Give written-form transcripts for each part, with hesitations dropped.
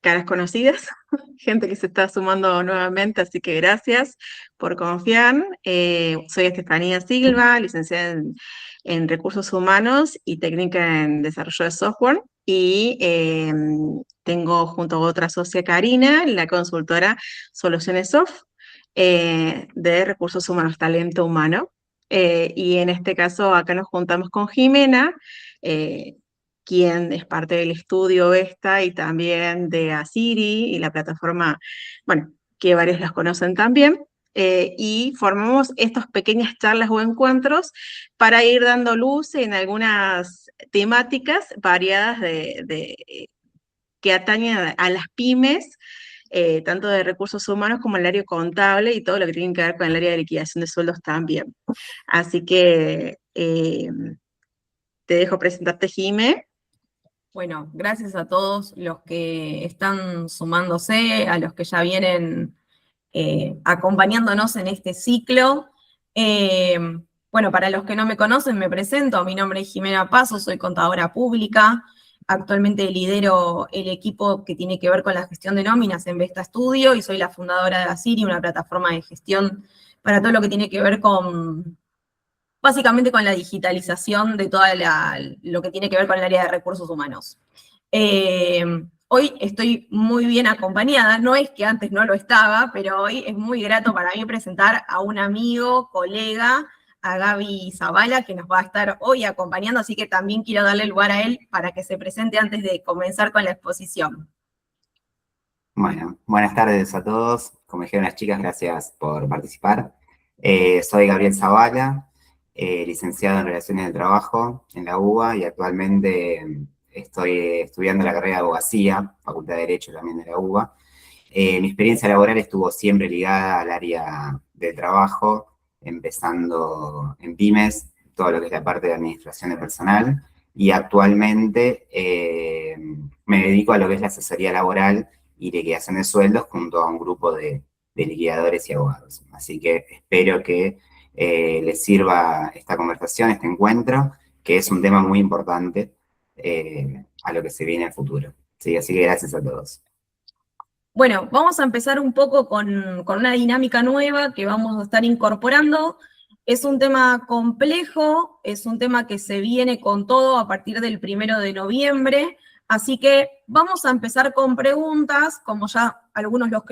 caras conocidas, gente que se está sumando nuevamente, así que gracias por confiar. Soy Estefanía Silva, licenciada en Recursos Humanos y técnica en Desarrollo de Software. Y tengo junto a otra socia, Karina, la consultora Soluciones Soft, de Recursos Humanos, Talento Humano. Y en este caso acá nos juntamos con Jimena, eh, quien es parte del estudio esta y también de Asiri y la plataforma, bueno, que varios las conocen también. Y formamos estas pequeñas charlas o encuentros para ir dando luz en algunas temáticas variadas que atañen a las pymes, tanto de recursos humanos como el área contable y todo lo que tiene que ver con el área de liquidación de sueldos también. Así que te dejo presentarte, Jime. Bueno, gracias a todos los que están sumándose, a los que ya vienen acompañándonos en este ciclo. Eh, bueno, para los que no me conocen, me presento. Mi nombre es Jimena Paso, soy contadora pública. Actualmente lidero el equipo que tiene que ver con la gestión de nóminas en Vesta Studio y soy la fundadora de Asiri, una plataforma de gestión para todo lo que tiene que ver con, básicamente con la digitalización de todo lo que tiene que ver con el área de recursos humanos. Eh, Hoy estoy muy bien acompañada, no es que antes no lo estaba, pero hoy es muy grato para mí presentar a un amigo, colega, a Gaby Zavala, que nos va a estar hoy acompañando, así que también quiero darle lugar a él para que se presente antes de comenzar con la exposición. Bueno, buenas tardes a todos. Como dijeron las chicas, gracias por participar. Soy Gabriel Zavala, licenciado en Relaciones del Trabajo en la UBA y actualmente estoy estudiando la carrera de Abogacía, Facultad de Derecho también de la UBA. Mi experiencia laboral estuvo siempre ligada al área de trabajo, empezando en pymes, todo lo que es la parte de administración de personal, y actualmente me dedico a lo que es la asesoría laboral y liquidación de sueldos junto a un grupo de liquidadores y abogados. Así que espero que les sirva esta conversación, este encuentro, que es un tema muy importante a lo que se viene en el futuro. ¿Sí? Así que gracias a todos. Bueno, vamos a empezar un poco con una dinámica nueva que vamos a estar incorporando. Es un tema complejo, es un tema que se viene con todo a partir del 1 de noviembre, así que vamos a empezar con preguntas, como ya algunos los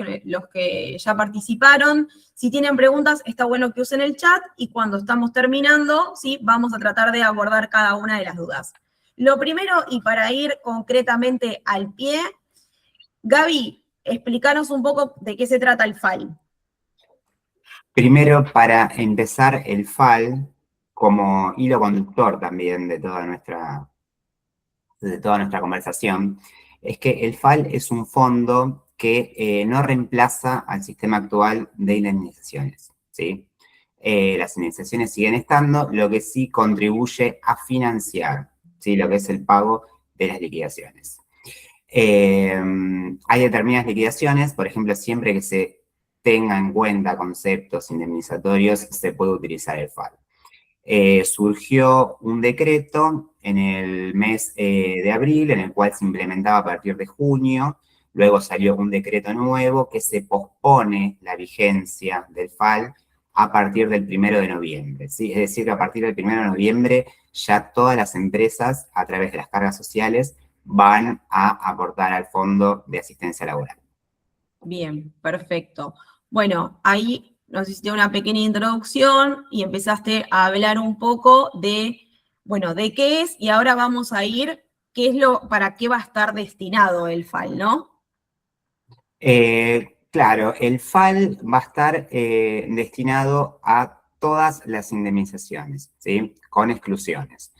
que ya participaron. Si tienen preguntas, está bueno que usen el chat y cuando estamos terminando, ¿sí? Vamos a tratar de abordar cada una de las dudas. Lo primero, y para ir concretamente al pie, Gaby, explícanos un poco de qué se trata el FAL. Primero, para empezar, el FAL, como hilo conductor también de toda nuestra conversación, es que el FAL es un fondo que no reemplaza al sistema actual de indemnizaciones, ¿sí? Las indemnizaciones siguen estando, lo que sí contribuye a financiar, ¿sí? Lo que es el pago de las liquidaciones. Hay determinadas liquidaciones, por ejemplo, siempre que se tenga en cuenta conceptos indemnizatorios, se puede utilizar el FAL. Surgió un decreto en el mes de abril, en el cual se implementaba a partir de junio. Luego salió un decreto nuevo que se pospone la vigencia del FAL a partir del 1 de noviembre. ¿Sí? Es decir, que a partir del 1 de noviembre ya todas las empresas, a través de las cargas sociales, van a aportar al Fondo de Asistencia Laboral. Bien, perfecto. Bueno, ahí nos hiciste una pequeña introducción y empezaste a hablar un poco de, bueno, de qué es, y ahora vamos a ir, para qué va a estar destinado el FAL, ¿no? Claro, el FAL va a estar destinado a todas las indemnizaciones, ¿sí? Con exclusiones.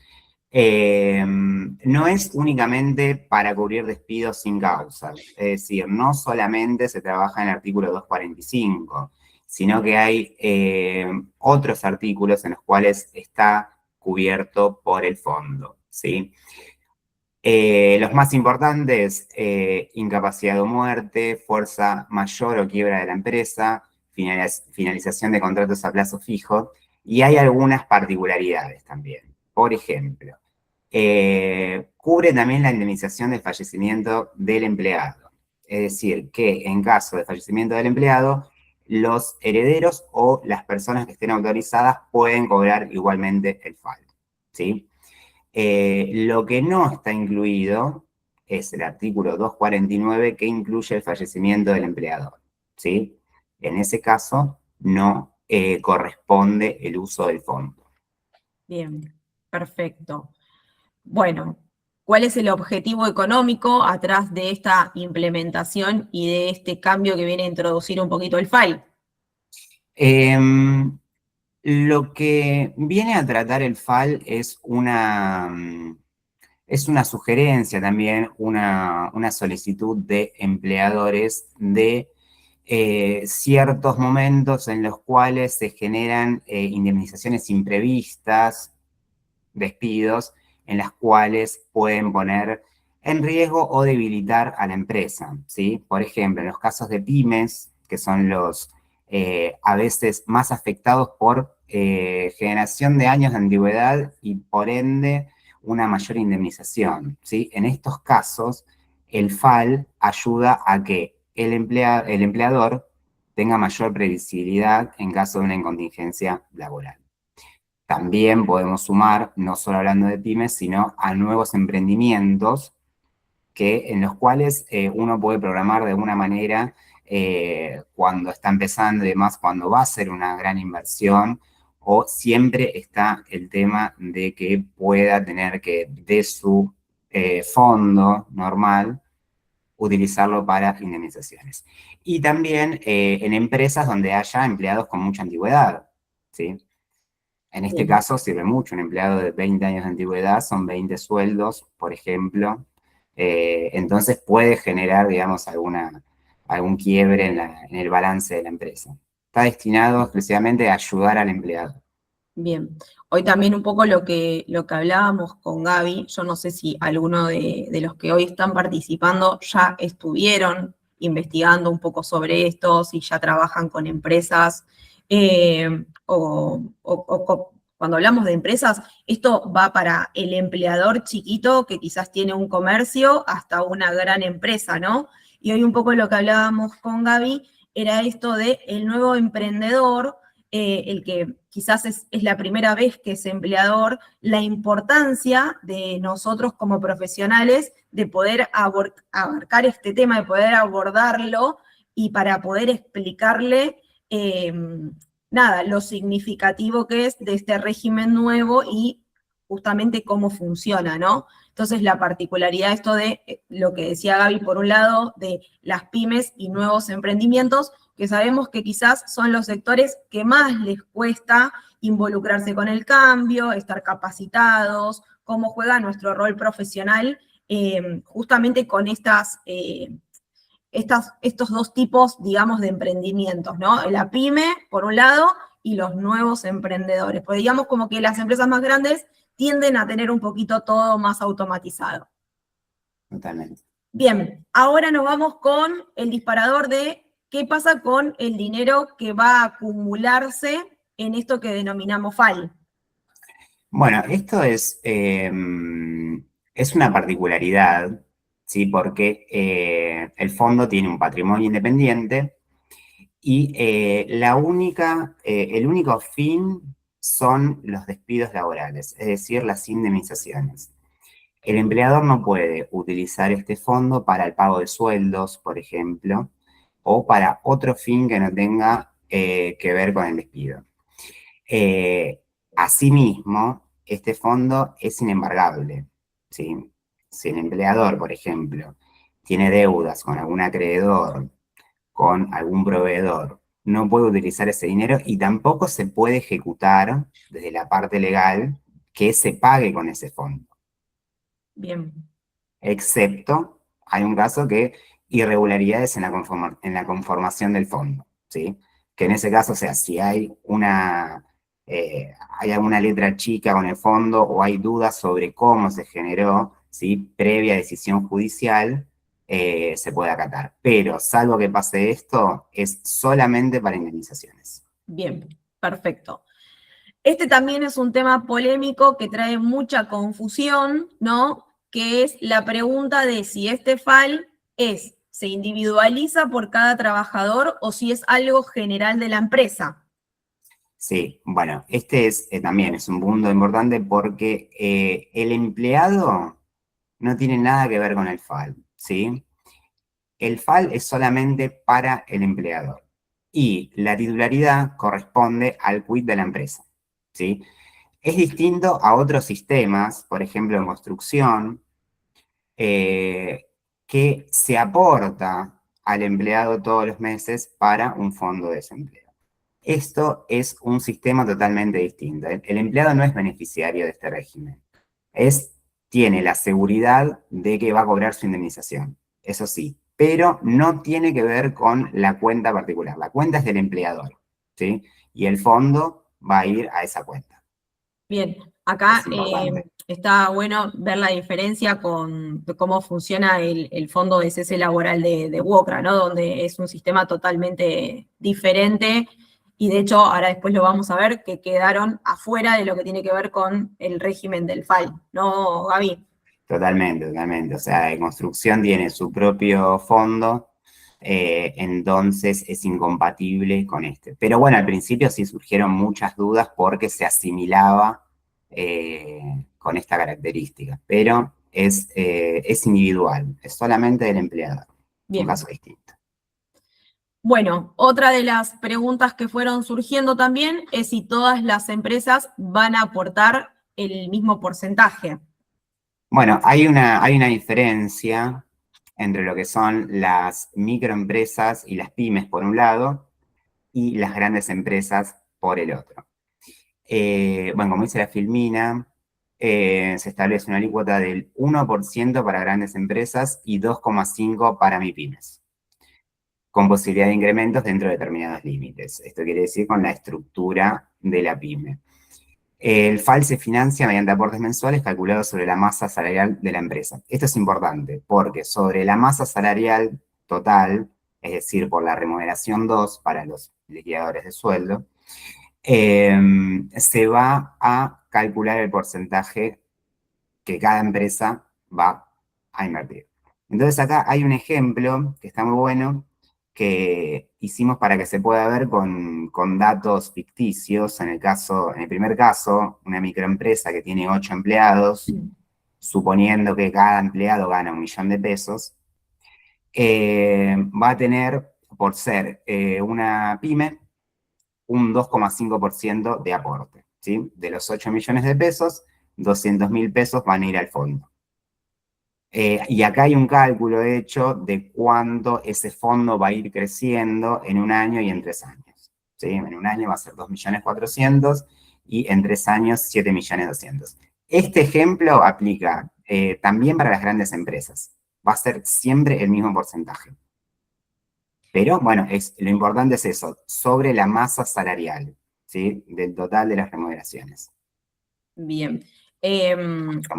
No es únicamente para cubrir despidos sin causa, es decir, no solamente se trabaja en el artículo 245, sino que hay otros artículos en los cuales está cubierto por el fondo, ¿sí? Los más importantes, incapacidad o muerte, fuerza mayor o quiebra de la empresa, finalización de contratos a plazo fijo, y hay algunas particularidades también. Por ejemplo, cubre también la indemnización del fallecimiento del empleado. es decir, que en caso de fallecimiento del empleado, los herederos o las personas que estén autorizadas pueden cobrar igualmente el FAL, ¿sí? Lo que no está incluido es el artículo 249 que incluye el fallecimiento del empleador, ¿sí? En ese caso no corresponde el uso del fondo. Bien, perfecto. Bueno, ¿cuál es el objetivo económico atrás de esta implementación y de este cambio que viene a introducir un poquito el FAI? Lo que viene a tratar el FAL es una sugerencia también, una solicitud de empleadores de ciertos momentos en los cuales se generan indemnizaciones imprevistas, despidos, en las cuales pueden poner en riesgo o debilitar a la empresa, ¿sí? Por ejemplo, en los casos de pymes, que son los a veces más afectados por generación de años de antigüedad y por ende una mayor indemnización, ¿sí? En estos casos, el FAL ayuda a que el empleador tenga mayor previsibilidad en caso de una contingencia laboral. También podemos sumar, no solo hablando de pymes, sino a nuevos emprendimientos en los cuales uno puede programar de alguna manera cuando está empezando y demás, cuando va a ser una gran inversión, o siempre está el tema de que pueda tener que, de su fondo normal, utilizarlo para indemnizaciones. Y también en empresas donde haya empleados con mucha antigüedad, ¿sí? En este caso sirve mucho, un empleado de 20 años de antigüedad, son 20 sueldos, por ejemplo, entonces puede generar, digamos, algún quiebre en el balance de la empresa. Está destinado exclusivamente a ayudar al empleado. Bien, hoy también un poco lo que hablábamos con Gaby, yo no sé si alguno de los que hoy están participando ya estuvieron investigando un poco sobre esto, si ya trabajan con empresas, cuando hablamos de empresas, esto va para el empleador chiquito que quizás tiene un comercio hasta una gran empresa, ¿no? Y hoy un poco lo que hablábamos con Gaby era esto de el nuevo emprendedor, el que quizás es la primera vez que es empleador, la importancia de nosotros como profesionales de poder abarcar este tema, de poder abordarlo y para poder explicarle lo significativo que es de este régimen nuevo y justamente cómo funciona, ¿no? Entonces, la particularidad, esto de lo que decía Gaby, por un lado, de las pymes y nuevos emprendimientos, que sabemos que quizás son los sectores que más les cuesta involucrarse con el cambio, estar capacitados, cómo juega nuestro rol profesional, justamente con estos dos tipos, digamos, de emprendimientos, ¿no? La pyme, por un lado, y los nuevos emprendedores. Pues digamos como que las empresas más grandes tienden a tener un poquito todo más automatizado. Totalmente. Bien, ahora nos vamos con el disparador de qué pasa con el dinero que va a acumularse en esto que denominamos FAL. Bueno, esto es una particularidad, ¿sí? Porque el fondo tiene un patrimonio independiente y el único fin son los despidos laborales, es decir, las indemnizaciones. El empleador no puede utilizar este fondo para el pago de sueldos, por ejemplo, o para otro fin que no tenga que ver con el despido. Asimismo, este fondo es inembargable, ¿sí? Si el empleador, por ejemplo, tiene deudas con algún acreedor, con algún proveedor, no puede utilizar ese dinero y tampoco se puede ejecutar desde la parte legal que se pague con ese fondo. Bien. Excepto, hay un caso que irregularidades en la conformación del fondo, ¿sí? Que en ese caso, o sea, si hay hay alguna letra chica con el fondo o hay dudas sobre cómo se generó, ¿sí? Previa decisión judicial, se puede acatar. Pero, salvo que pase esto, es solamente para indemnizaciones. Bien, perfecto. Este también es un tema polémico que trae mucha confusión, ¿no? Que es la pregunta de si este FAL es se individualiza por cada trabajador o si es algo general de la empresa. Sí, bueno, este también es un punto importante porque el empleado no tiene nada que ver con el FAL, ¿sí? El FAL es solamente para el empleador y la titularidad corresponde al quit de la empresa, ¿sí? Es distinto a otros sistemas, por ejemplo en construcción, que se aporta al empleado todos los meses para un fondo de desempleo. Esto es un sistema totalmente distinto. El empleado no es beneficiario de este régimen. Tiene la seguridad de que va a cobrar su indemnización, eso sí, pero no tiene que ver con la cuenta particular. La cuenta es del empleador, ¿sí? Y el fondo va a ir a esa cuenta. Bien, acá Es importante. está bueno ver la diferencia con cómo funciona el fondo de cese laboral de WOCRA, ¿no? Donde es un sistema totalmente diferente y de hecho ahora después lo vamos a ver que quedaron afuera de lo que tiene que ver con el régimen del FAL, ¿no, Gaby? Totalmente, totalmente. O sea, en construcción tiene su propio fondo, entonces es incompatible con este. Pero bueno, al principio sí surgieron muchas dudas porque se asimilaba con esta característica, pero es individual, es solamente del empleador. Bien. Un caso distinto. Bueno, otra de las preguntas que fueron surgiendo también es si todas las empresas van a aportar el mismo porcentaje. Bueno, hay una diferencia entre lo que son las microempresas y las pymes por un lado y las grandes empresas por el otro. Bueno, como dice la Filmina, se establece una alícuota del 1% para grandes empresas y 2,5% para MIPYMES, con posibilidad de incrementos dentro de determinados límites. Esto quiere decir con la estructura de la pyme. El FAL se financia mediante aportes mensuales calculados sobre la masa salarial de la empresa. Esto es importante porque sobre la masa salarial total, es decir, por la remuneración 2 para los liquidadores de sueldo, se va a calcular el porcentaje que cada empresa va a invertir. Entonces acá hay un ejemplo que está muy bueno, que hicimos para que se pueda ver con datos ficticios. En el primer caso, una microempresa que tiene 8 empleados, suponiendo que cada empleado gana 1 millón de pesos, va a tener, por ser una pyme, un 2,5% de aporte, ¿sí? De los 8 millones de pesos, 200.000 pesos van a ir al fondo. Y acá hay un cálculo hecho de cuánto ese fondo va a ir creciendo en un año y en 3 años, ¿sí? En un año va a ser 2.400.000 y en 3 años 7.200.000. Este ejemplo aplica también para las grandes empresas. Va a ser siempre el mismo porcentaje. Pero, bueno, lo importante es eso, sobre la masa salarial, ¿sí? Del total de las remuneraciones. Bien.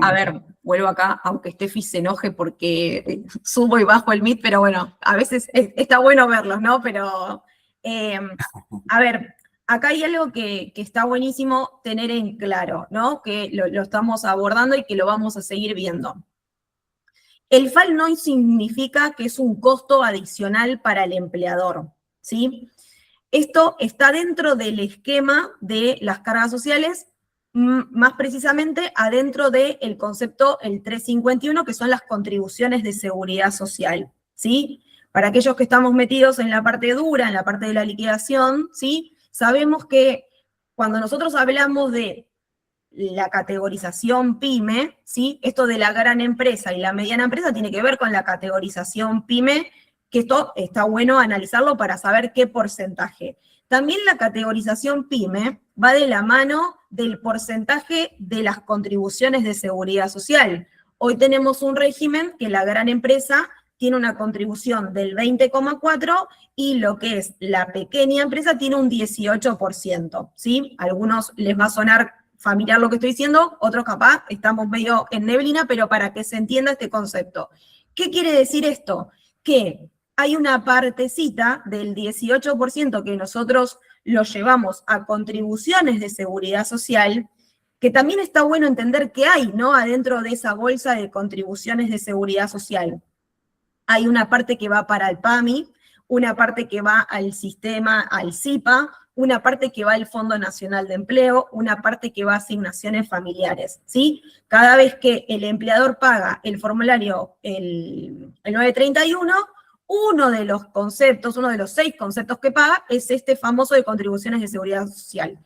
A ver, vuelvo acá, aunque Steffi se enoje porque subo y bajo el Meet, pero bueno, a veces está bueno verlos, ¿no? Pero, a ver, acá hay algo que está buenísimo tener en claro, ¿no? Que lo estamos abordando y que lo vamos a seguir viendo. El FAL no significa que es un costo adicional para el empleador, ¿sí? Esto está dentro del esquema de las cargas sociales, más precisamente adentro del concepto, el 351, que son las contribuciones de seguridad social, ¿sí? Para aquellos que estamos metidos en la parte dura, en la parte de la liquidación, ¿sí? Sabemos que cuando nosotros hablamos de la categorización PYME, ¿sí? Esto de la gran empresa y la mediana empresa tiene que ver con la categorización PYME, que esto está bueno analizarlo para saber qué porcentaje. También la categorización PYME va de la mano del porcentaje de las contribuciones de seguridad social. Hoy tenemos un régimen que la gran empresa tiene una contribución del 20,4% y lo que es la pequeña empresa tiene un 18%, ¿sí? A algunos les va a sonar familiar lo que estoy diciendo, otros capaz estamos medio en neblina, pero para que se entienda este concepto. ¿Qué quiere decir esto? Que hay una partecita del 18% que nosotros lo llevamos a contribuciones de seguridad social, que también está bueno entender qué hay, ¿no? Adentro de esa bolsa de contribuciones de seguridad social. hay una parte que va para el PAMI, una parte que va al sistema, al SIPA, una parte que va al Fondo Nacional de Empleo, una parte que va a asignaciones familiares, ¿sí? Cada vez que el empleador paga el formulario el 931, uno de los conceptos, uno de los 6 conceptos que paga es este famoso de contribuciones de seguridad social.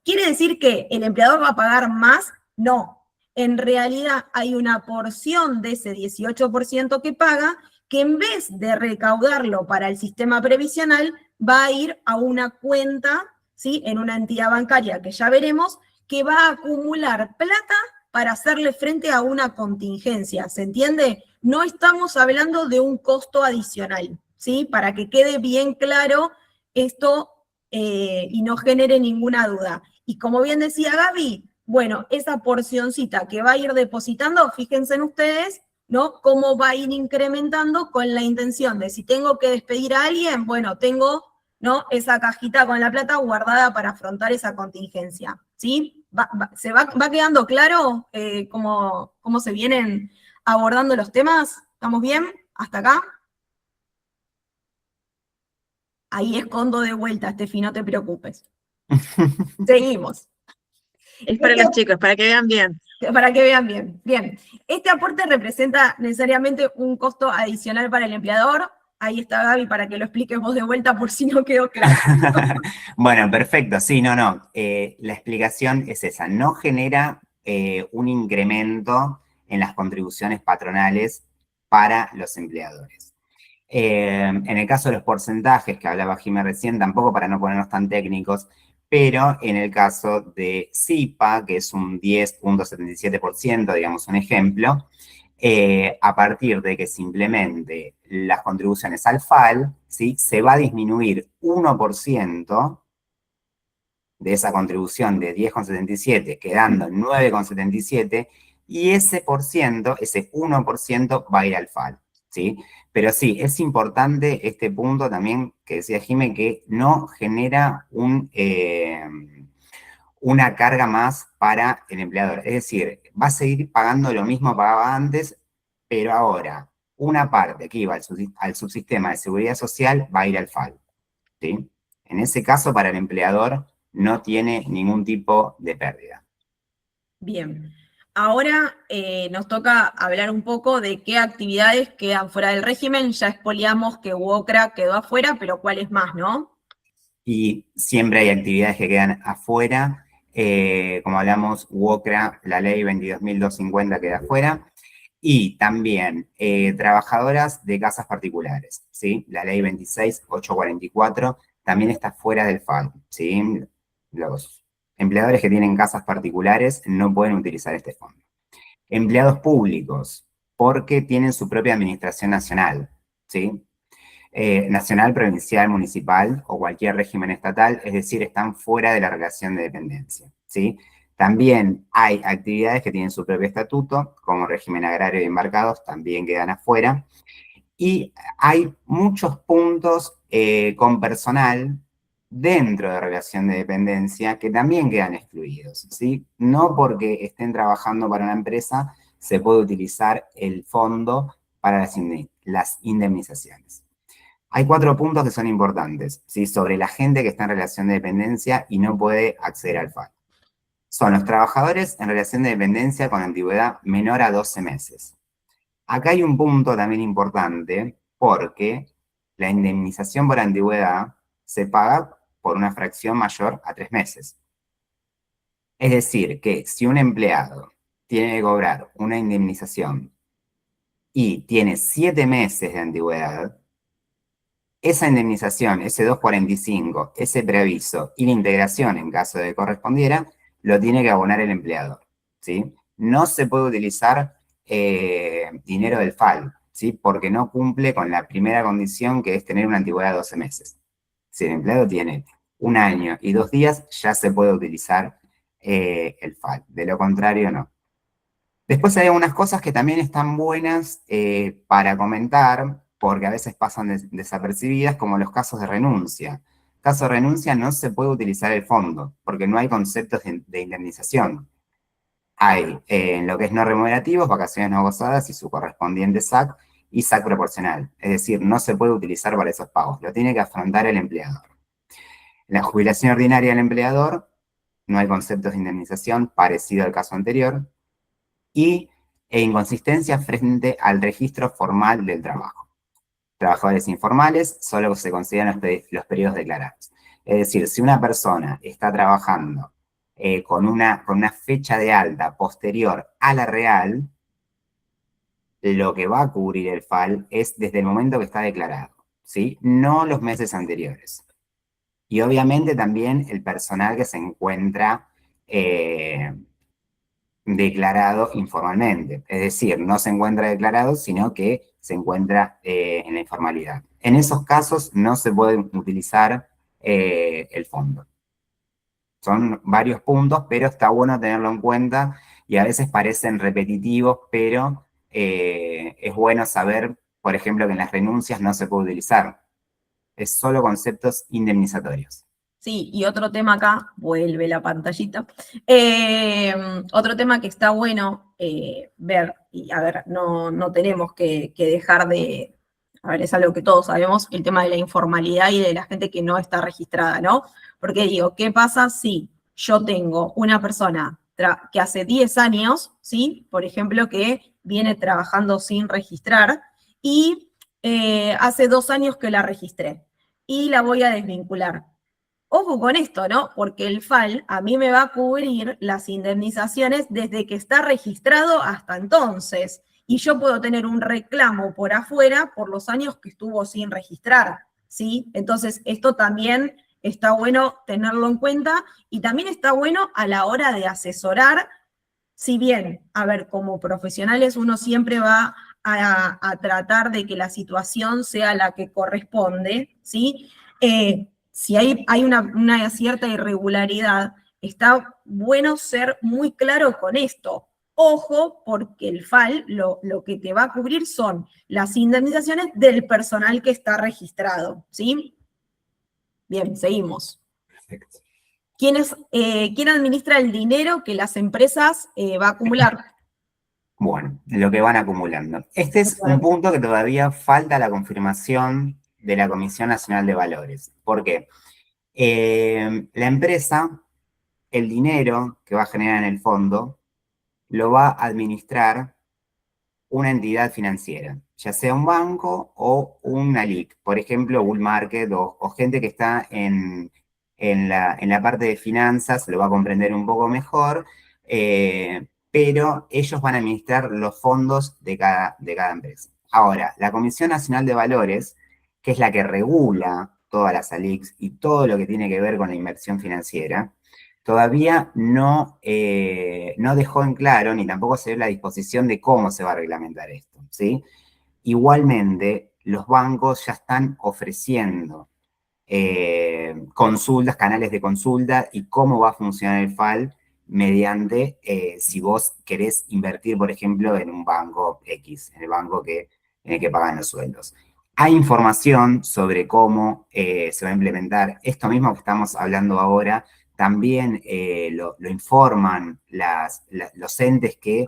¿Quiere decir que el empleador va a pagar más? No. En realidad hay una porción de ese 18% que paga que en vez de recaudarlo para el sistema previsional, va a ir a una cuenta, ¿sí? En una entidad bancaria que ya veremos, que va a acumular plata para hacerle frente a una contingencia, ¿se entiende? No estamos hablando de un costo adicional, ¿sí? Para que quede bien claro esto y no genere ninguna duda. Y como bien decía Gaby, bueno, esa porcioncita que va a ir depositando, fíjense en ustedes, ¿no? Cómo va a ir incrementando con la intención de si tengo que despedir a alguien, bueno, tengo, ¿no? Esa cajita con la plata guardada para afrontar esa contingencia, ¿sí? ¿Va quedando claro cómo se vienen abordando los temas? ¿Estamos bien? ¿Hasta acá? Ahí escondo de vuelta, Estefi, no te preocupes. Seguimos. Es para los chicos, para que vean bien. Para que vean bien. Bien. Este aporte representa necesariamente un costo adicional para el empleador. Ahí está Gaby para que lo expliques vos de vuelta por si no quedó claro. Bueno, perfecto. Sí, no. La explicación es esa. No genera un incremento en las contribuciones patronales para los empleadores. En el caso de los porcentajes que hablaba Jimé recién, tampoco para no ponernos tan técnicos, pero en el caso de SIPA, que es un 10,77%, digamos un ejemplo, a partir de que se implemente las contribuciones al FAL, ¿sí? Se va a disminuir 1% de esa contribución de 10,77, quedando en 9,77, y ese por ciento, ese 1% va a ir al FAL, ¿sí? Pero sí, es importante este punto también que decía Jimé, que no genera una carga más para el empleador. Es decir, va a seguir pagando lo mismo que pagaba antes, pero ahora una parte que iba al subsistema de seguridad social va a ir al FAL, ¿sí? En ese caso, para el empleador no tiene ningún tipo de pérdida. Bien. Ahora nos toca hablar un poco de qué actividades quedan fuera del régimen. Ya expoliamos que UOCRA quedó afuera, pero ¿cuáles más, no? Y siempre hay actividades que quedan afuera. Como hablamos, UOCRA, la ley 22.250 queda afuera. Y también trabajadoras de casas particulares, ¿sí? La ley 26.844 también está fuera del FAL, ¿sí? Los empleadores que tienen casas particulares no pueden utilizar este fondo. Empleados públicos, porque tienen su propia administración nacional, ¿sí? Nacional, provincial, municipal o cualquier régimen estatal, es decir, están fuera de la relación de dependencia, ¿sí? También hay actividades que tienen su propio estatuto, como régimen agrario y embarcados, también quedan afuera. Y hay muchos puntos con personal dentro de relación de dependencia que también quedan excluidos, ¿sí? No porque estén trabajando para una empresa se puede utilizar el fondo para las indemnizaciones. Hay 4 puntos que son importantes, ¿sí? Sobre la gente que está en relación de dependencia y no puede acceder al FAL. Son los trabajadores en relación de dependencia con antigüedad menor a 12 meses. Acá hay un punto también importante porque la indemnización por antigüedad se paga por una fracción mayor a 3 meses. Es decir, que si un empleado tiene que cobrar una indemnización y tiene 7 meses de antigüedad, esa indemnización, ese 245, ese preaviso y la integración en caso de correspondiera, lo tiene que abonar el empleador, ¿sí? No se puede utilizar dinero del FAL, ¿sí? Porque no cumple con la primera condición, que es tener una antigüedad de 12 meses. Si el empleado tiene 1 año y 2 días, ya se puede utilizar el FAL. De lo contrario, no. Después hay algunas cosas que también están buenas para comentar, porque a veces pasan desapercibidas, como los casos de renuncia. Caso de renuncia no se puede utilizar el fondo, porque no hay conceptos de indemnización. Hay en lo que es no remunerativos, vacaciones no gozadas y su correspondiente SAC, ISAC proporcional. Es decir, no se puede utilizar para esos pagos, lo tiene que afrontar el empleador. En la jubilación ordinaria del empleador no hay conceptos de indemnización parecido al caso anterior, e inconsistencia frente al registro formal del trabajo. Trabajadores informales solo se consideran los periodos declarados. Es decir, si una persona está trabajando con una fecha de alta posterior a la real, lo que va a cubrir el FAL es desde el momento que está declarado, ¿sí? No los meses anteriores. Y obviamente también el personal que se encuentra declarado informalmente. Es decir, no se encuentra declarado, sino que se encuentra en la informalidad. En esos casos no se puede utilizar el fondo. Son varios puntos, pero está bueno tenerlo en cuenta y a veces parecen repetitivos, pero es bueno saber, por ejemplo, que en las renuncias no se puede utilizar. Es solo conceptos indemnizatorios. Sí, y otro tema acá, vuelve la pantallita. Otro tema que está bueno ver, y a ver, no tenemos que dejar de, a ver, es algo que todos sabemos, el tema de la informalidad y de la gente que no está registrada, ¿no? Porque digo, ¿qué pasa si yo tengo una persona que hace 10 años, ¿sí? Por ejemplo, que viene trabajando sin registrar y hace 2 años que la registré y la voy a desvincular? Ojo con esto, ¿no? Porque el FAL a mí me va a cubrir las indemnizaciones desde que está registrado hasta entonces. Y yo puedo tener un reclamo por afuera por los años que estuvo sin registrar, ¿sí? Entonces, esto también está bueno tenerlo en cuenta y también está bueno a la hora de asesorar, si bien, a ver, como profesionales uno siempre va a tratar de que la situación sea la que corresponde, ¿sí? Si hay una cierta irregularidad, está bueno ser muy claro con esto. Ojo, porque el FAL lo que te va a cubrir son las indemnizaciones del personal que está registrado, ¿sí? Bien, seguimos. Perfecto. ¿Quién administra el dinero que las empresas va a acumular? Bueno, lo que van acumulando. Este es un punto que todavía falta la confirmación de la Comisión Nacional de Valores. ¿Por qué? La empresa, el dinero que va a generar en el fondo, lo va a administrar una entidad financiera, ya sea un banco o una LIC, por ejemplo, Bull Market o gente que está en la parte de finanzas, lo va a comprender un poco mejor, pero ellos van a administrar los fondos de cada empresa. Ahora, la Comisión Nacional de Valores, que es la que regula todas las ALICs y todo lo que tiene que ver con la inversión financiera, todavía no dejó en claro, ni tampoco se dio la disposición de cómo se va a reglamentar esto, ¿sí? Igualmente, los bancos ya están ofreciendo consultas, canales de consulta y cómo va a funcionar el FAL mediante, si vos querés invertir, por ejemplo, en un banco X, en el banco en el que pagan los sueldos. Hay información sobre cómo se va a implementar esto mismo que estamos hablando ahora. También lo informan los entes que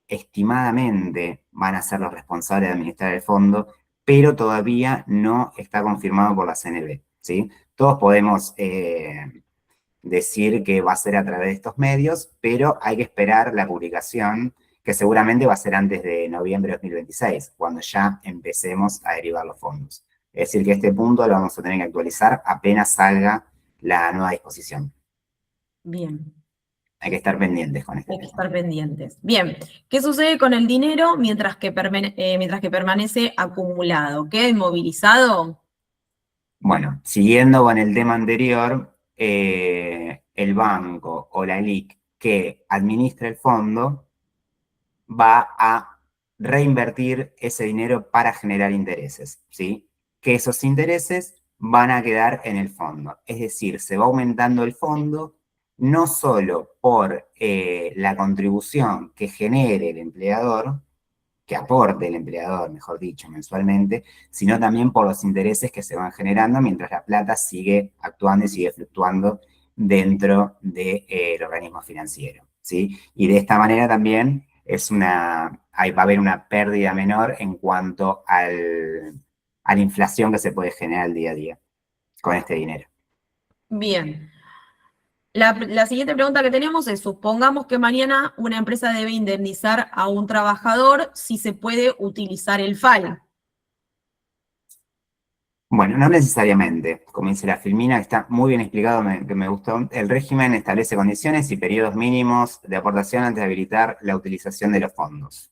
estimadamente van a ser los responsables de administrar el fondo, pero todavía no está confirmado por la CNB, ¿sí? Todos podemos decir que va a ser a través de estos medios, pero hay que esperar la publicación, que seguramente va a ser antes de noviembre de 2026, cuando ya empecemos a derivar los fondos. Es decir, que este punto lo vamos a tener que actualizar apenas salga la nueva disposición. Bien. Hay que estar pendientes con esto. Hay que estar pendientes. Bien, ¿qué sucede con el dinero mientras que permanece acumulado? ¿Queda inmovilizado? Bueno, siguiendo con el tema anterior, el banco o la LIC que administra el fondo va a reinvertir ese dinero para generar intereses, ¿sí? Que esos intereses van a quedar en el fondo. Es decir, se va aumentando el fondo no solo por la contribución que genere el empleador, que aporte el empleador, mejor dicho, mensualmente, sino también por los intereses que se van generando mientras la plata sigue actuando y sigue fluctuando dentro del organismo financiero, ¿sí? Y de esta manera también va a haber una pérdida menor en cuanto a la inflación que se puede generar día a día con este dinero. Bien. La siguiente pregunta que tenemos es, supongamos que mañana una empresa debe indemnizar a un trabajador si se puede utilizar el FAL. Bueno, no necesariamente, como dice la Filmina, que está muy bien explicado, que me gustó. El régimen establece condiciones y periodos mínimos de aportación antes de habilitar la utilización de los fondos.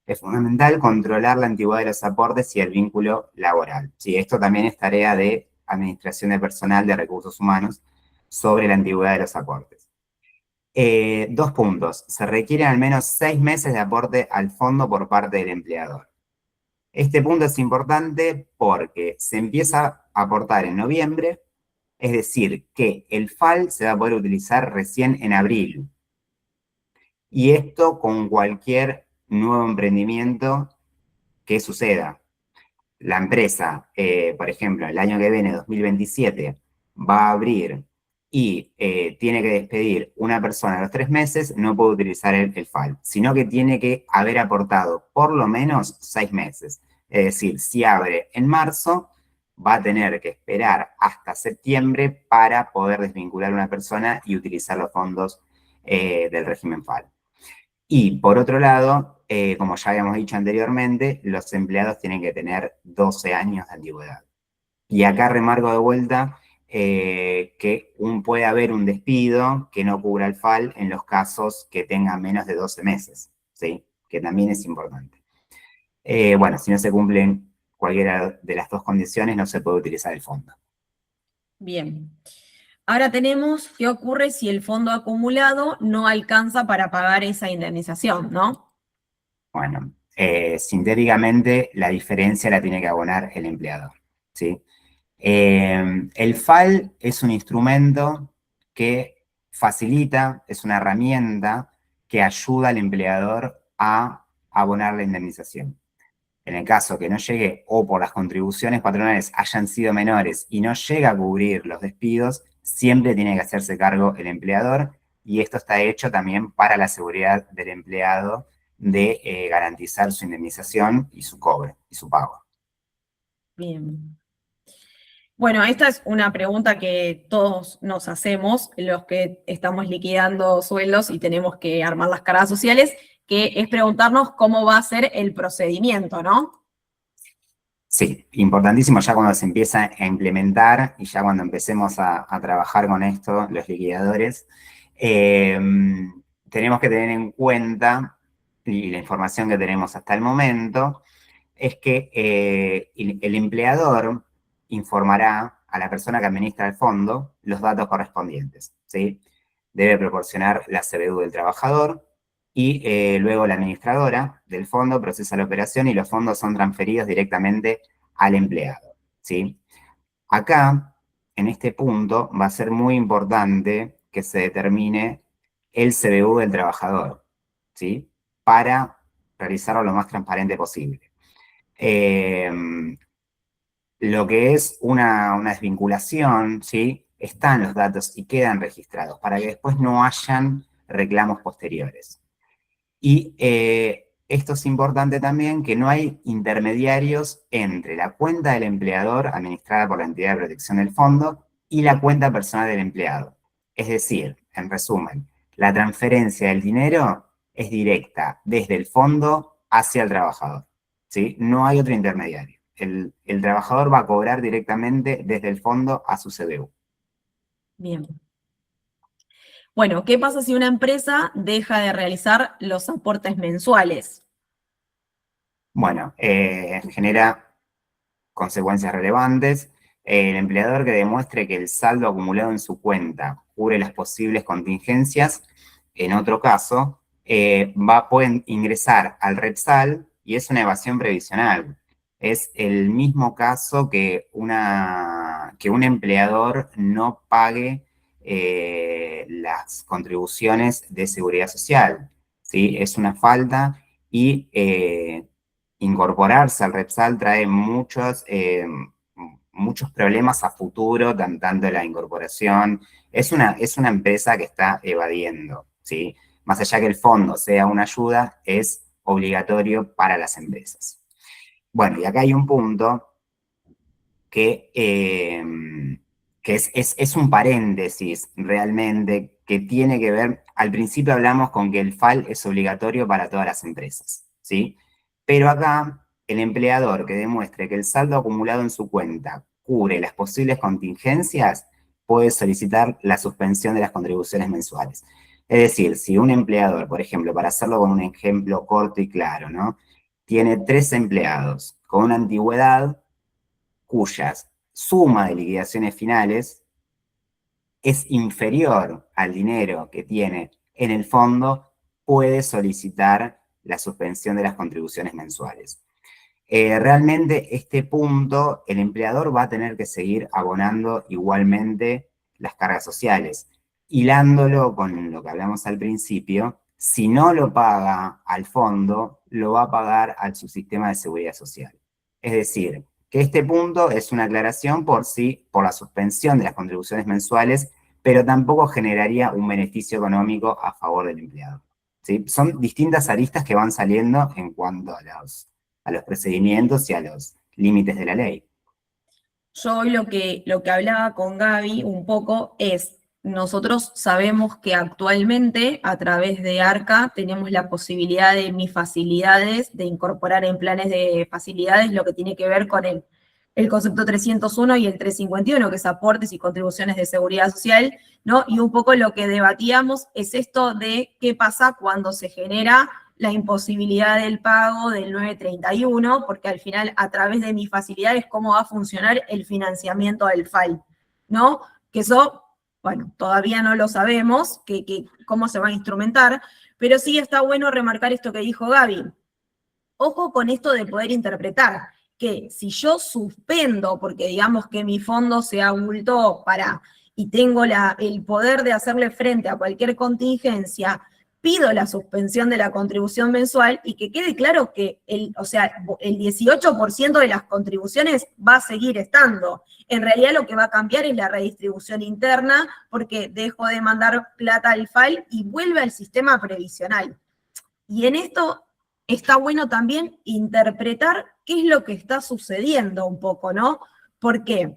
Es fundamental controlar la antigüedad de los aportes y el vínculo laboral. Sí, esto también es tarea de Administración de Personal de Recursos Humanos sobre la antigüedad de los aportes. 2 puntos. Se requieren al menos 6 meses de aporte al fondo por parte del empleador. Este punto es importante porque se empieza a aportar en noviembre, es decir, que el FAL se va a poder utilizar recién en abril. Y esto con cualquier nuevo emprendimiento que suceda. La empresa, por ejemplo, el año que viene, 2027, va a abrir y tiene que despedir una persona a los 3 meses, no puede utilizar el FAL, sino que tiene que haber aportado por lo menos 6 meses. Es decir, si abre en marzo, va a tener que esperar hasta septiembre para poder desvincular a una persona y utilizar los fondos del régimen FAL. Y por otro lado, como ya habíamos dicho anteriormente, los empleados tienen que tener 12 años de antigüedad. Y acá remarco de vuelta que puede haber un despido que no cubra el FAL en los casos que tengan menos de 12 meses, ¿sí? Que también es importante. Bueno, si no se cumplen cualquiera de las 2 condiciones, no se puede utilizar el fondo. Bien. Ahora tenemos qué ocurre si el fondo acumulado no alcanza para pagar esa indemnización, ¿no? Bueno, sintéticamente la diferencia la tiene que abonar el empleador, ¿sí? El FAL es un instrumento que facilita, es una herramienta que ayuda al empleador a abonar la indemnización. En el caso que no llegue o por las contribuciones patronales hayan sido menores y no llega a cubrir los despidos, siempre tiene que hacerse cargo el empleador y esto está hecho también para la seguridad del empleado de garantizar su indemnización y su cobro y su pago. Bien. Bueno, esta es una pregunta que todos nos hacemos, los que estamos liquidando sueldos y tenemos que armar las cargas sociales, que es preguntarnos cómo va a ser el procedimiento, ¿no? Sí, importantísimo ya cuando se empieza a implementar y ya cuando empecemos a trabajar con esto, los liquidadores, tenemos que tener en cuenta, y la información que tenemos hasta el momento, es que el empleador informará a la persona que administra el fondo los datos correspondientes, ¿sí? Debe proporcionar la CBU del trabajador y luego la administradora del fondo procesa la operación y los fondos son transferidos directamente al empleado, ¿sí? Acá, en este punto, va a ser muy importante que se determine el CBU del trabajador, ¿sí? Para realizarlo lo más transparente posible. Lo que es una desvinculación, ¿sí? Están los datos y quedan registrados para que después no hayan reclamos posteriores. Y esto es importante también, que no hay intermediarios entre la cuenta del empleador administrada por la entidad de protección del fondo y la cuenta personal del empleado. Es decir, en resumen, la transferencia del dinero es directa desde el fondo hacia el trabajador, ¿sí? No hay otro intermediario. El trabajador va a cobrar directamente desde el fondo a su CBU. Bien. Bueno, ¿qué pasa si una empresa deja de realizar los aportes mensuales? Bueno, genera consecuencias relevantes. El empleador que demuestre que el saldo acumulado en su cuenta cubre las posibles contingencias, en otro caso, pueden ingresar al REPSAL y es una evasión previsional. Es el mismo caso que un empleador no pague las contribuciones de seguridad social, ¿sí? Es una falta y incorporarse al REPSAL trae muchos problemas a futuro, tanto la incorporación. Es una empresa que está evadiendo, ¿sí? más allá que el fondo sea una ayuda, es obligatorio para las empresas. Bueno, y acá hay un punto que es un paréntesis realmente que tiene que ver, al principio hablamos con que el FAL es obligatorio para todas las empresas, ¿sí? Pero acá el empleador que demuestre que el saldo acumulado en su cuenta cubre las posibles contingencias puede solicitar la suspensión de las contribuciones mensuales. Es decir, si un empleador, por ejemplo, para hacerlo con un ejemplo corto y claro, ¿no? Tiene 3 empleados con una antigüedad cuyas suma de liquidaciones finales es inferior al dinero que tiene en el fondo, puede solicitar la suspensión de las contribuciones mensuales. Realmente este punto, el empleador va a tener que seguir abonando igualmente las cargas sociales, hilándolo con lo que hablamos al principio. Si no lo paga al fondo, lo va a pagar al subsistema de seguridad social. Es decir, que este punto es una aclaración por la suspensión de las contribuciones mensuales, pero tampoco generaría un beneficio económico a favor del empleador, ¿sí? Son distintas aristas que van saliendo en cuanto a los procedimientos y a los límites de la ley. Yo hoy lo que hablaba con Gaby un poco es, nosotros sabemos que actualmente a través de ARCA tenemos la posibilidad de mis facilidades, de incorporar en planes de facilidades lo que tiene que ver con el concepto 301 y el 351, que es aportes y contribuciones de seguridad social, ¿no? Y un poco lo que debatíamos es esto de qué pasa cuando se genera la imposibilidad del pago del 931, porque al final, a través de mis facilidades, cómo va a funcionar el financiamiento del FAI, ¿no? Que eso, bueno, todavía no lo sabemos, cómo se va a instrumentar, pero sí está bueno remarcar esto que dijo Gaby. Ojo con esto de poder interpretar, que si yo suspendo, porque digamos que mi fondo se abultó y tengo el poder de hacerle frente a cualquier contingencia, pido la suspensión de la contribución mensual y que quede claro que el 18% de las contribuciones va a seguir estando. En realidad lo que va a cambiar es la redistribución interna porque dejo de mandar plata al FAI y vuelve al sistema previsional. Y en esto está bueno también interpretar qué es lo que está sucediendo un poco, ¿no? Porque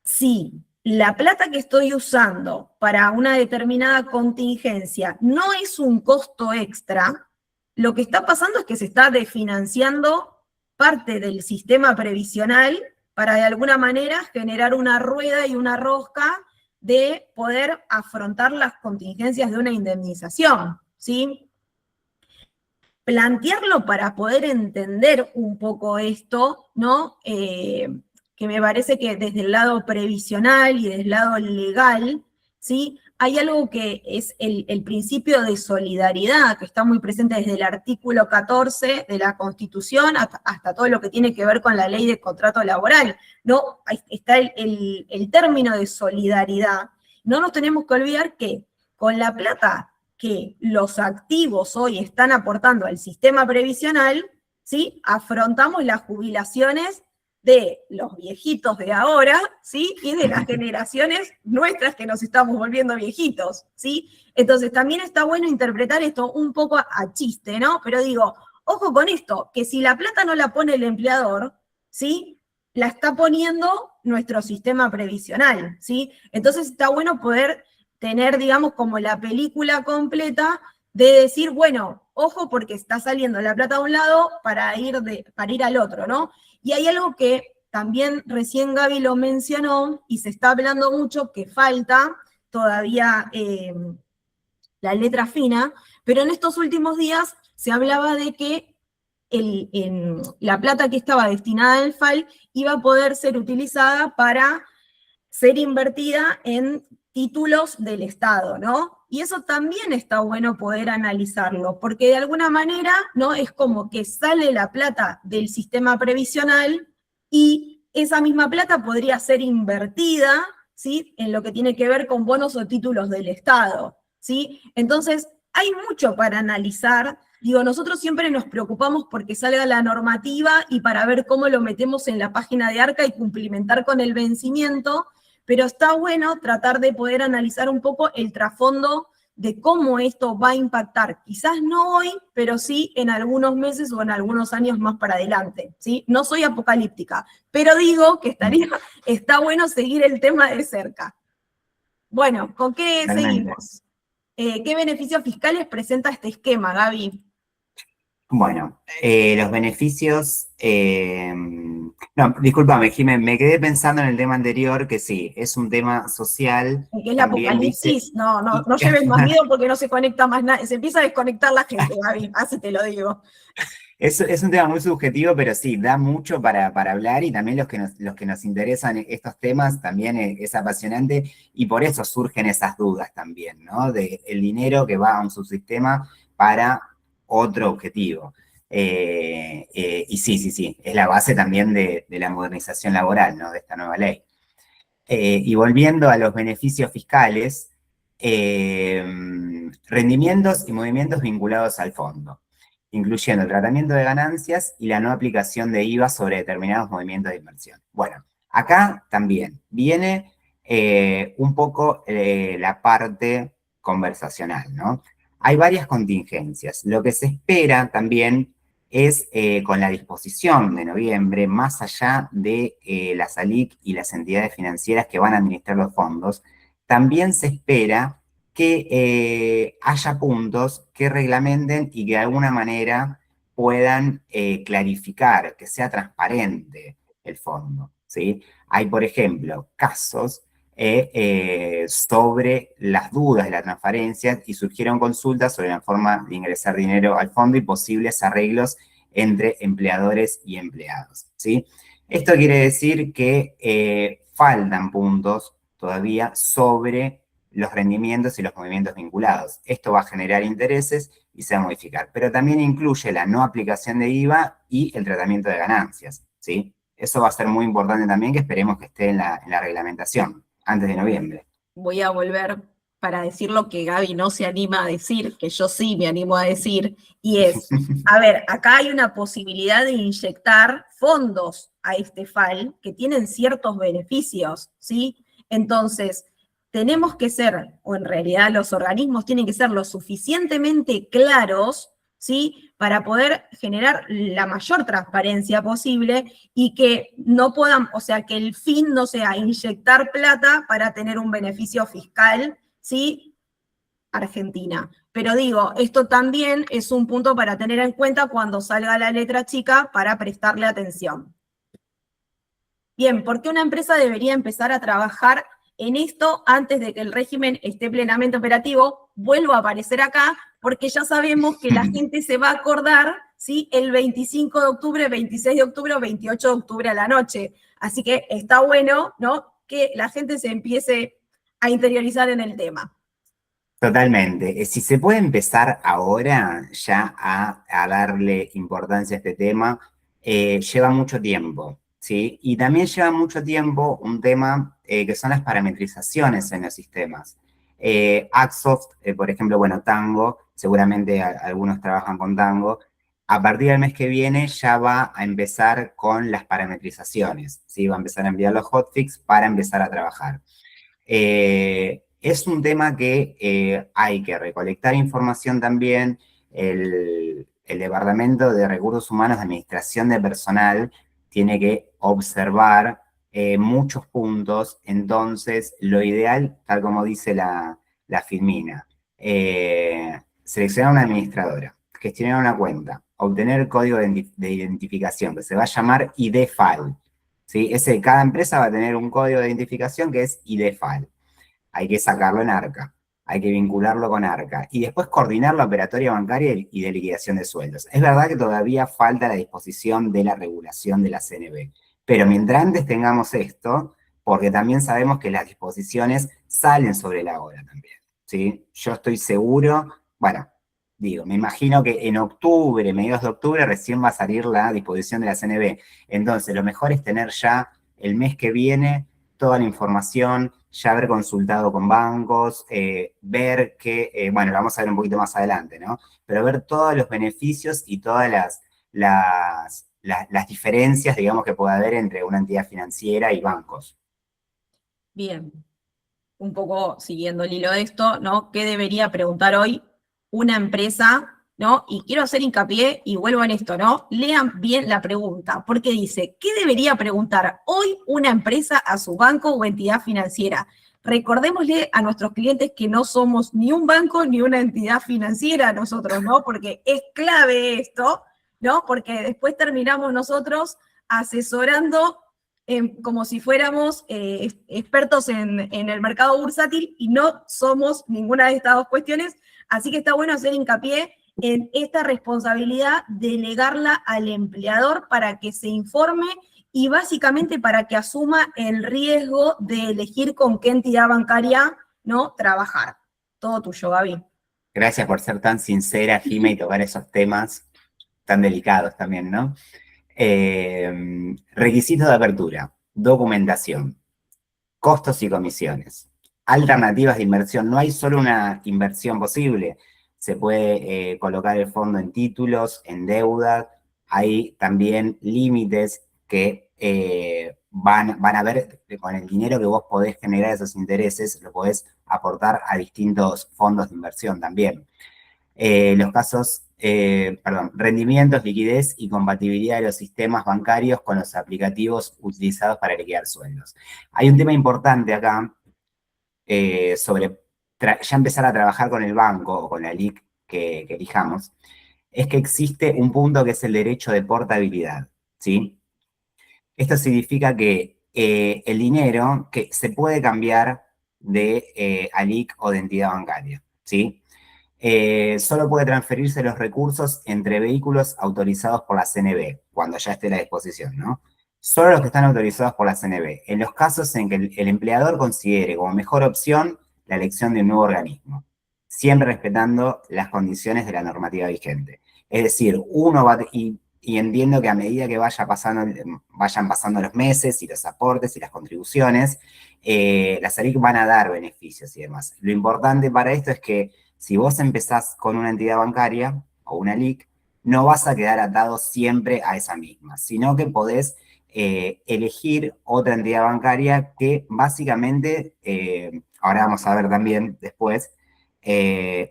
si la plata que estoy usando para una determinada contingencia no es un costo extra, lo que está pasando es que se está desfinanciando parte del sistema previsional para de alguna manera generar una rueda y una rosca de poder afrontar las contingencias de una indemnización, ¿sí? Plantearlo para poder entender un poco esto, ¿no? Que me parece que desde el lado previsional y desde el lado legal, ¿sí? Hay algo que es el principio de solidaridad, que está muy presente desde el artículo 14 de la Constitución hasta todo lo que tiene que ver con la ley de contrato laboral, ¿no? Ahí está el término de solidaridad. No nos tenemos que olvidar que con la plata que los activos hoy están aportando al sistema previsional, ¿sí? Afrontamos las jubilaciones de los viejitos de ahora, ¿sí? Y de las generaciones nuestras que nos estamos volviendo viejitos, ¿sí? Entonces también está bueno interpretar esto un poco a chiste, ¿no? Pero digo, ojo con esto, que si la plata no la pone el empleador, ¿sí? La está poniendo nuestro sistema previsional, ¿sí? Entonces está bueno poder tener, digamos, como la película completa de decir, bueno, ojo porque está saliendo la plata de un lado para ir al otro, ¿no? Y hay algo que también recién Gaby lo mencionó y se está hablando mucho, que falta todavía la letra fina, pero en estos últimos días se hablaba de que la plata que estaba destinada al FAI iba a poder ser utilizada para ser invertida en títulos del Estado, ¿no? Y eso también está bueno poder analizarlo, porque de alguna manera, ¿no? Es como que sale la plata del sistema previsional y esa misma plata podría ser invertida, ¿sí? En lo que tiene que ver con bonos o títulos del Estado, ¿sí? Entonces, hay mucho para analizar. Digo, nosotros siempre nos preocupamos porque salga la normativa y para ver cómo lo metemos en la página de ARCA y cumplimentar con el vencimiento, pero está bueno tratar de poder analizar un poco el trasfondo de cómo esto va a impactar, quizás no hoy, pero sí en algunos meses o en algunos años más para adelante, ¿sí? No soy apocalíptica, pero digo que está bueno seguir el tema de cerca. Bueno, ¿con qué Realmente. seguimos? ¿Qué beneficios fiscales presenta este esquema, Gaby? Bueno, los beneficios, no, discúlpame, Jiménez, me quedé pensando en el tema anterior, que sí, es un tema social, ¿Qué es el también, viste, apocalipsis? No lleves más miedo porque no se conecta más nadie. Se empieza a desconectar la gente, Gaby, así te lo digo. es un tema muy subjetivo, pero sí, da mucho para hablar y también los que nos interesan estos temas también es apasionante y por eso surgen esas dudas también, ¿no? De el dinero que va a un subsistema para otro objetivo. Y sí, es la base también de la modernización laboral, ¿no? De esta nueva ley. Y volviendo a los beneficios fiscales, rendimientos y movimientos vinculados al fondo, incluyendo el tratamiento de ganancias y la no aplicación de IVA sobre determinados movimientos de inversión. Bueno, acá también viene un poco la parte conversacional, ¿no? Hay varias contingencias. Lo que se espera también es con la disposición de noviembre, más allá de la SALIC y las entidades financieras que van a administrar los fondos, también se espera que haya puntos que reglamenten y que de alguna manera puedan clarificar, que sea transparente el fondo, ¿sí? Hay, por ejemplo, casos sobre las dudas de la transparencia y surgieron consultas sobre la forma de ingresar dinero al fondo y posibles arreglos entre empleadores y empleados, ¿sí? Esto quiere decir que faltan puntos todavía sobre los rendimientos y los movimientos vinculados. Esto va a generar intereses y se va a modificar, pero también incluye la no aplicación de IVA y el tratamiento de ganancias, ¿sí? Eso va a ser muy importante también, que esperemos que esté en la reglamentación antes de noviembre. Voy a volver para decir lo que Gaby no se anima a decir, que yo sí me animo a decir, y es, a ver, acá hay una posibilidad de inyectar fondos a este FAL que tienen ciertos beneficios, ¿sí? Entonces, tenemos que ser, o en realidad los organismos tienen que ser lo suficientemente claros, ¿sí? Para poder generar la mayor transparencia posible y que no puedan, o sea, que el fin no sea inyectar plata para tener un beneficio fiscal, ¿sí? Argentina. Pero digo, esto también es un punto para tener en cuenta cuando salga la letra chica para prestarle atención. Bien, ¿por qué una empresa debería empezar a trabajar en esto antes de que el régimen esté plenamente operativo? Vuelvo a aparecer acá porque ya sabemos que la gente se va a acordar, ¿sí? El 25 de octubre, 26 de octubre o 28 de octubre a la noche. Así que está bueno, ¿no? Que la gente se empiece a interiorizar en el tema. Totalmente. Si se puede empezar ahora ya a darle importancia a este tema, lleva mucho tiempo, ¿sí? Y también lleva mucho tiempo un tema que son las parametrizaciones en los sistemas. Axoft, por ejemplo, bueno, Tango, seguramente algunos trabajan con Tango, a partir del mes que viene ya va a empezar con las parametrizaciones, ¿sí? Va a empezar a enviar los hotfix para empezar a trabajar. Es un tema que hay que recolectar información también. El Departamento de Recursos Humanos de Administración de Personal tiene que observar muchos puntos. Entonces, lo ideal, tal como dice la Filmina, seleccionar una administradora, gestionar una cuenta, obtener el código de identificación, que se va a llamar IDFAL. ¿Sí? Cada empresa va a tener un código de identificación que es IDFAL. Hay que sacarlo en ARCA, hay que vincularlo con ARCA y después coordinar la operatoria bancaria y de liquidación de sueldos. Es verdad que todavía falta la disposición de la regulación de la CNB, pero mientras antes tengamos esto, porque también sabemos que las disposiciones salen sobre la hora también, ¿sí? Yo estoy seguro, bueno, digo, me imagino que en octubre, mediados de octubre, recién va a salir la disposición de la CNB. Entonces, lo mejor es tener ya el mes que viene toda la información, ya haber consultado con bancos, ver que, bueno, lo vamos a ver un poquito más adelante, ¿no? Pero ver todos los beneficios y todas las diferencias, digamos, que puede haber entre una entidad financiera y bancos. Bien. un poco siguiendo el hilo de esto, ¿no? ¿Qué debería preguntar hoy una empresa, ¿no? Y quiero hacer hincapié y vuelvo en esto, ¿no? Lean bien la pregunta, porque dice, ¿qué debería preguntar hoy una empresa a su banco o entidad financiera? Recordémosle a nuestros clientes que no somos ni un banco ni una entidad financiera nosotros, ¿no? Porque es clave esto, ¿no? Porque después terminamos nosotros asesorando como si fuéramos expertos en el mercado bursátil y no somos ninguna de estas dos cuestiones, así que está bueno hacer hincapié en esta responsabilidad, delegarla al empleador para que se informe y básicamente para que asuma el riesgo de elegir con qué entidad bancaria, ¿no?, trabajar. Todo tuyo, Gaby. Gracias por ser tan sincera, Jime, y tocar esos temas tan delicados también, ¿no? Requisitos de apertura, documentación, costos y comisiones, alternativas de inversión. No hay solo una inversión posible. Se puede colocar el fondo en títulos, en deuda. Hay también límites que van a ver con el dinero que vos podés generar esos intereses, lo podés aportar a distintos fondos de inversión también. Los casos, rendimientos, liquidez y compatibilidad de los sistemas bancarios con los aplicativos utilizados para liquidar sueldos. Hay un tema importante acá sobre ya empezar a trabajar con el banco o con la LIC que elijamos, es que existe un punto que es el derecho de portabilidad, ¿sí? Esto significa que el dinero que se puede cambiar de ALIC o de entidad bancaria, ¿sí? Solo puede transferirse los recursos entre vehículos autorizados por la CNB, cuando ya esté a la disposición, ¿no? Solo los que están autorizados por la CNB, en los casos en que el empleador considere como mejor opción la elección de un nuevo organismo, siempre respetando las condiciones de la normativa vigente. Es decir, uno va, y entiendo que a medida que vayan pasando los meses y los aportes y las contribuciones, las ALIC van a dar beneficios y demás. Lo importante para esto es que si vos empezás con una entidad bancaria o una LIC, no vas a quedar atado siempre a esa misma, sino que podés elegir otra entidad bancaria que básicamente, ahora vamos a ver también después,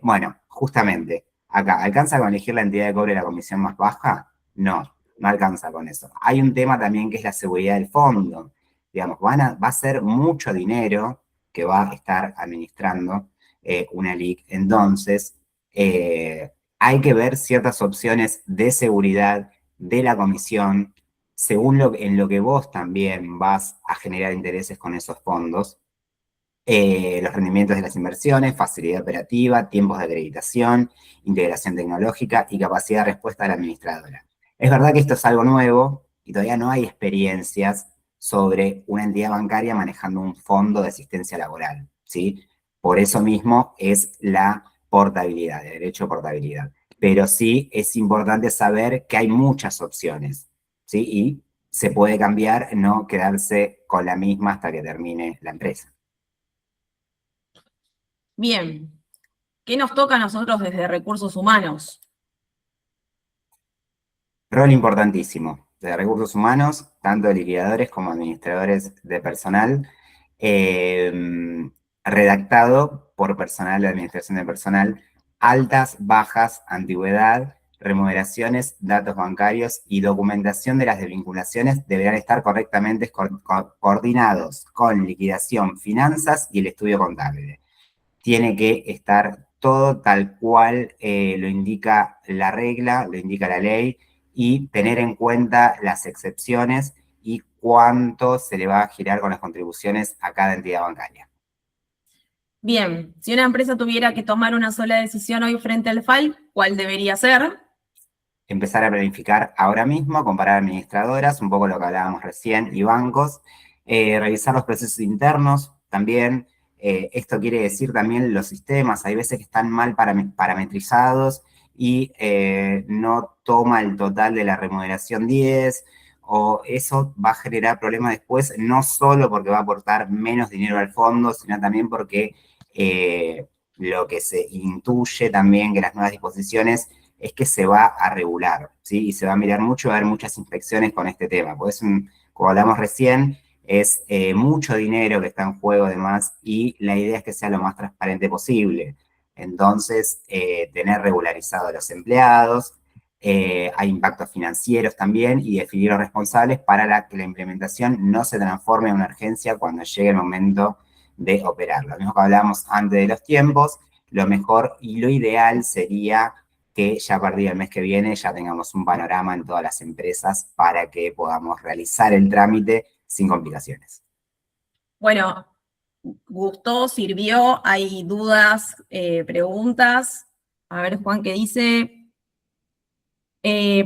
bueno, justamente, acá, ¿alcanza con elegir la entidad que cobre la comisión más baja? No, no alcanza con eso. Hay un tema también que es la seguridad del fondo. Digamos, va a ser mucho dinero que va a estar administrando una LIC. Entonces, hay que ver ciertas opciones de seguridad de la comisión, según en lo que vos también vas a generar intereses con esos fondos, los rendimientos de las inversiones, facilidad operativa, tiempos de acreditación, integración tecnológica y capacidad de respuesta de la administradora. Es verdad que esto es algo nuevo y todavía no hay experiencias sobre una entidad bancaria manejando un fondo de asistencia laboral, ¿sí? Por eso mismo es la portabilidad, el derecho a portabilidad. Pero sí es importante saber que hay muchas opciones, ¿sí? Y se puede cambiar, no quedarse con la misma hasta que termine la empresa. Bien, ¿qué nos toca a nosotros desde recursos humanos? Rol importantísimo de recursos humanos, tanto de liquidadores como administradores de personal, redactado por personal de administración de personal, altas, bajas, antigüedad, remuneraciones, datos bancarios y documentación de las desvinculaciones deberán estar correctamente coordinados con liquidación, finanzas y el estudio contable. Tiene que estar todo tal cual lo indica la regla, lo indica la ley, y tener en cuenta las excepciones y cuánto se le va a girar con las contribuciones a cada entidad bancaria. Bien, si una empresa tuviera que tomar una sola decisión hoy frente al FAL, ¿cuál debería ser? Empezar a planificar ahora mismo, comparar administradoras, un poco lo que hablábamos recién, y bancos, revisar los procesos internos también. Esto quiere decir también los sistemas, hay veces que están mal parametrizados y no toma el total de la remuneración 10, o eso va a generar problemas después, no solo porque va a aportar menos dinero al fondo, sino también porque lo que se intuye también que las nuevas disposiciones es que se va a regular, ¿sí? Y se va a mirar mucho, va a haber muchas inspecciones con este tema, porque como hablamos recién, es mucho dinero que está en juego además, y la idea es que sea lo más transparente posible. Entonces, tener regularizados a los empleados, hay impactos financieros también, y definir los responsables para que la implementación no se transforme en una urgencia cuando llegue el momento de operarlo. Lo mismo que hablábamos antes de los tiempos, lo mejor y lo ideal sería que ya a partir del mes que viene ya tengamos un panorama en todas las empresas para que podamos realizar el trámite sin complicaciones. Bueno, gustó, sirvió, hay dudas, preguntas. A ver, Juan, ¿qué dice?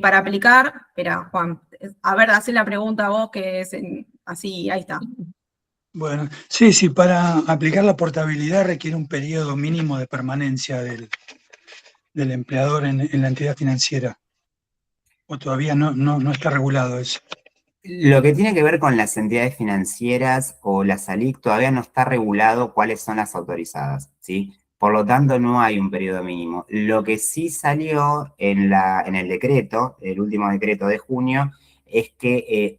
Para aplicar, espera, Juan, a ver, haz la pregunta vos, que es así, ahí está. Bueno, sí, para aplicar la portabilidad requiere un periodo mínimo de permanencia del empleador en la entidad financiera. ¿O todavía no está regulado eso? Lo que tiene que ver con las entidades financieras o la SALIC todavía no está regulado cuáles son las autorizadas, ¿sí? Por lo tanto, no hay un periodo mínimo. Lo que sí salió en el decreto, el último decreto de junio, es que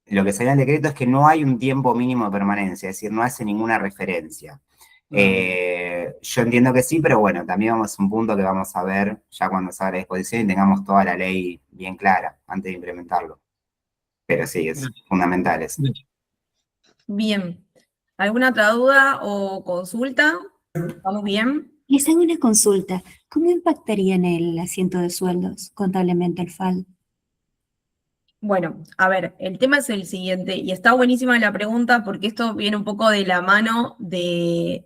lo que salió en el decreto es que no hay un tiempo mínimo de permanencia, es decir, no hace ninguna referencia. Yo entiendo que sí, pero bueno, también vamos a un punto que vamos a ver ya cuando se haga la disposición y tengamos toda la ley bien clara antes de implementarlo. Pero sí, es fundamental eso. Bien. ¿Alguna otra duda o consulta? ¿Estamos bien? Les hago una consulta. ¿Cómo impactaría en el asiento de sueldos contablemente el FAL? Bueno, a ver, el tema es el siguiente, y está buenísima la pregunta porque esto viene un poco de la mano de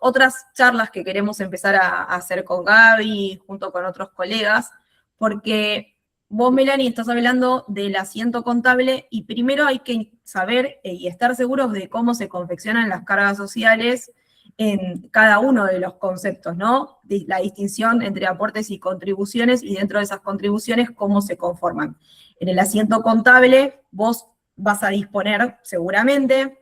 otras charlas que queremos empezar a hacer con Gaby, junto con otros colegas, porque vos, Melanie, estás hablando del asiento contable, y primero hay que saber y estar seguros de cómo se confeccionan las cargas sociales en cada uno de los conceptos, ¿no? La distinción entre aportes y contribuciones, y dentro de esas contribuciones, cómo se conforman. En el asiento contable, vos vas a disponer seguramente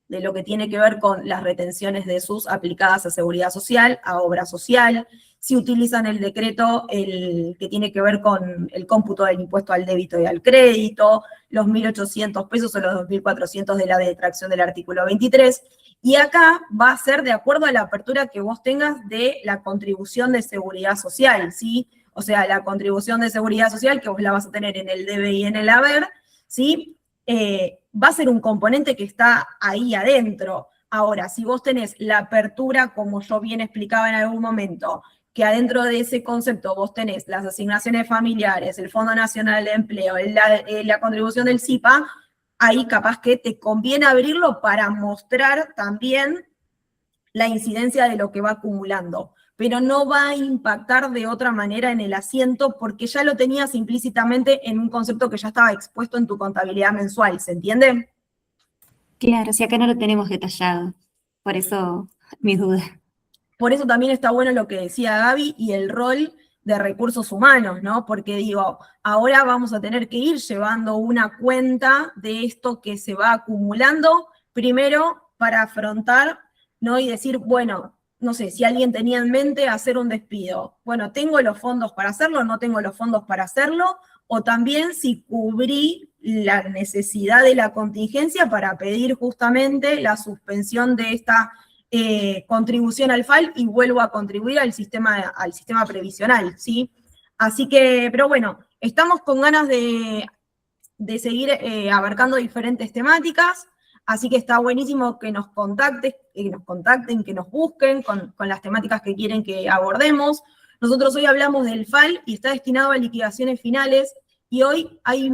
de lo que tiene que ver con las retenciones de sus aplicadas a seguridad social, a obra social, si utilizan el decreto el que tiene que ver con el cómputo del impuesto al débito y al crédito, los 1.800 pesos o los 2.400 de la detracción del artículo 23, y acá va a ser de acuerdo a la apertura que vos tengas de la contribución de seguridad social, ¿sí? O sea, la contribución de seguridad social que vos la vas a tener en el debe y en el haber, ¿sí? Va a ser un componente que está ahí adentro. Ahora, si vos tenés la apertura, como yo bien explicaba en algún momento, que adentro de ese concepto vos tenés las asignaciones familiares, el Fondo Nacional de Empleo, la contribución del CIPA, ahí capaz que te conviene abrirlo para mostrar también la incidencia de lo que va acumulando, pero no va a impactar de otra manera en el asiento porque ya lo tenías implícitamente en un concepto que ya estaba expuesto en tu contabilidad mensual, ¿se entiende? Claro, si acá no lo tenemos detallado. Por eso mi duda. Por eso también está bueno lo que decía Gaby y el rol de recursos humanos, ¿no? Porque digo, ahora vamos a tener que ir llevando una cuenta de esto que se va acumulando, primero para afrontar, ¿no? Y decir, bueno, no sé, si alguien tenía en mente hacer un despido, bueno, ¿tengo los fondos para hacerlo? ¿No tengo los fondos para hacerlo? O también si cubrí la necesidad de la contingencia para pedir justamente la suspensión de esta contribución al FAL y vuelvo a contribuir al sistema previsional, ¿sí? Así que, pero bueno, estamos con ganas de seguir abarcando diferentes temáticas, así que está buenísimo que nos contacten, que nos busquen con las temáticas que quieren que abordemos. Nosotros hoy hablamos del FAL y está destinado a liquidaciones finales, y hoy hay,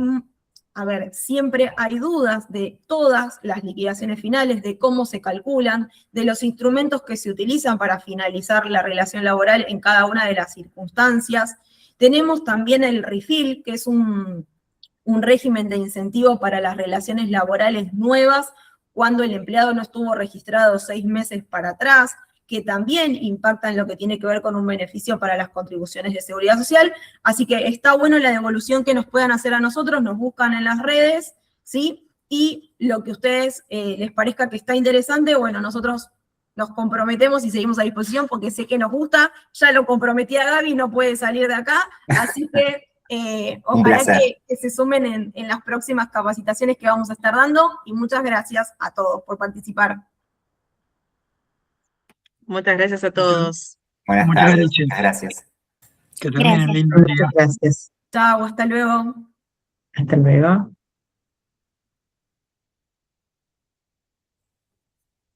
a ver, siempre hay dudas de todas las liquidaciones finales, de cómo se calculan, de los instrumentos que se utilizan para finalizar la relación laboral en cada una de las circunstancias. Tenemos también el RIFIL, que es un régimen de incentivo para las relaciones laborales nuevas cuando el empleado no estuvo registrado 6 meses para atrás, que también impacta en lo que tiene que ver con un beneficio para las contribuciones de seguridad social. Así que está bueno la devolución que nos puedan hacer a nosotros, nos buscan en las redes, ¿sí? Y lo que a ustedes les parezca que está interesante, bueno, nosotros nos comprometemos y seguimos a disposición porque sé que nos gusta, ya lo comprometí a Gaby, no puede salir de acá, así que Ojalá placer. que se sumen en las próximas capacitaciones que vamos a estar dando, y muchas gracias a todos por participar. Muchas gracias a todos. Buenas Muchas tardes. gracias. Muchas gracias. Que termine Gracias. lindo día. Muchas gracias. Chao, hasta luego. Hasta luego.